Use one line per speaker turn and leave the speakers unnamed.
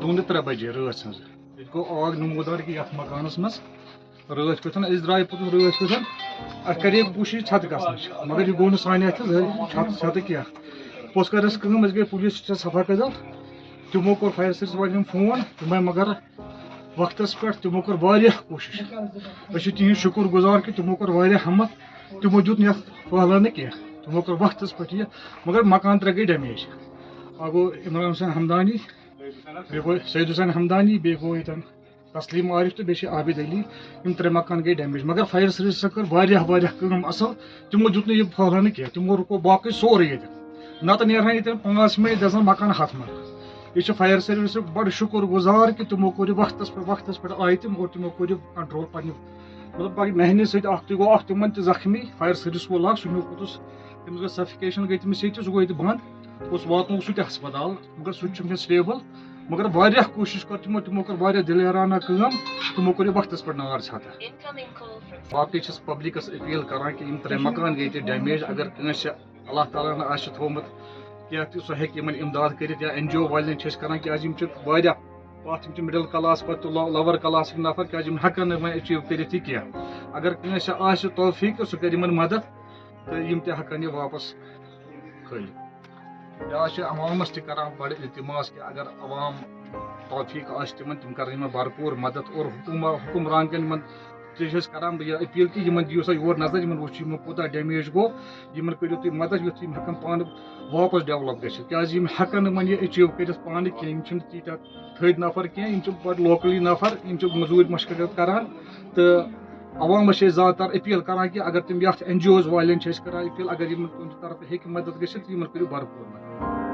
2 3 بجے رات ہز یہ گو آگ نمودار کہ یھ مکانس مز رات پہ درائے پوتس رات پہ ات کرے کوشش چھت گھنچ مگر یہ گو سانہ اتھ چھت کی پوس کر گئی پولیس صفا قدل تمو کور فائر سروس والن فون تم مگر وقتس پہ تمو کور واریاہ کوشش تہند شکر گزار کہ تمو کور واریاہ ہمت تمو دیت نت پھہلانہ کی تمو کور وقتس پہ یہ مگر مکان 3 گئی ڈیمیج اکھ گو عمران حسین ہمدانی بیٚیہِ گوٚو سعید حسین ہمدانی بیٚیہِ گوٚو ییٚتٮ۪ن تسلیٖم عارف تو بیٚیہِ عابد علی یِم 3 مکان گئی ڈیمیج مگر فایر سروسن کٔر واریاہ کٲم اصل تمو دیت نہٕ یہِ پھہلانہ کینٛہہ تمو رُکو باقٕے سورُے ییٚتٮ۪ن نتہٕ نیرہن ییٚتٮ۪ن 5 مے دزن مکان ہتھ یہ فایر سروس بڑ شکر گزار کہ تمو کور وقتس پہ آئی تم اور تمو کور کنٹرول پنہ مطلب محنت ست گو تمن تہ زخمی فایر سروس وول سہ نیوک پوتس تمس گئی سفکیشن گئی تمس یہ سہ گو بند اس واتنوک سہ ہسپتال مگر سہ سٹیبل مگر واریاہ کوشش کر تمو کر واریاہ دلیرانہ کٲم تمو کور وقتس پہ نار ژھتہ باقی چھس پبلکس اپیل کران کہ 3 مکان گئی تہ ڈیمیج اگر کنس اللہ تعالیٰ ہن آسہ تھومت کیا سہ ہیٚکہِ یمن امداد کٔرِتھ یا NGO والٮ۪ن چھِ أسۍ کران کیازِ یِم چھِ واریاہ پتھ یِم چھِ مڈل کلاس پتہٕ لوور کلاسٕکۍ نفر کیازِ یِم ہٮ۪کن نہٕ وۄنۍ أچیٖو کٔرِتھ یہِ کینٛہہ اگر کٲنٛسہِ آسہِ توفیٖق سُہ کَرِ یِمن مدد تہٕ یِم تہِ ہٮ۪کن یہِ واپس کھٲلِتھ یا چھِ عوامس تہِ کران بڑٕ التماس کہ اگر عوام توفیٖق آسہِ تِمن کرن یِمن بھرپوٗر مدد اور حکمران کٮ۪ن یِمن تہِ چھِ کران بہٕ یہِ اپیٖل کہ یِمن دِیِو سا یور نظر یِمن وٕچھِو یِمن کوٗتاہ ڈیمیج گوٚو یِمن کٔرِو تُہۍ مدد یُتھ یِم ہٮ۪کن پانہٕ واپس ڈیولپ گژھِتھ کیازِ یِم ہٮ۪کن نہٕ وۄنۍ یہِ أچیٖو کٔرِتھ پانہٕ کینٛہہ یِم چھِنہٕ تیٖتیٛاہ تھٔدۍ نفر کینٛہہ یِم چھِ بڑٕ لوکلی نفر یِم چھِ مٔزوٗرۍ مشقت کران تہٕ عوامس چھِ أسۍ زیادٕ تر اپیٖل کران کہ اگر تِم یتھ NGOز والٮ۪ن چھِ أسۍ کران اپیٖل اگر یِمن تُہنٛدِ طرفہٕ ہیٚکہِ مدد گٔژھِتھ یِمن کٔرِو بھرپوٗر مدد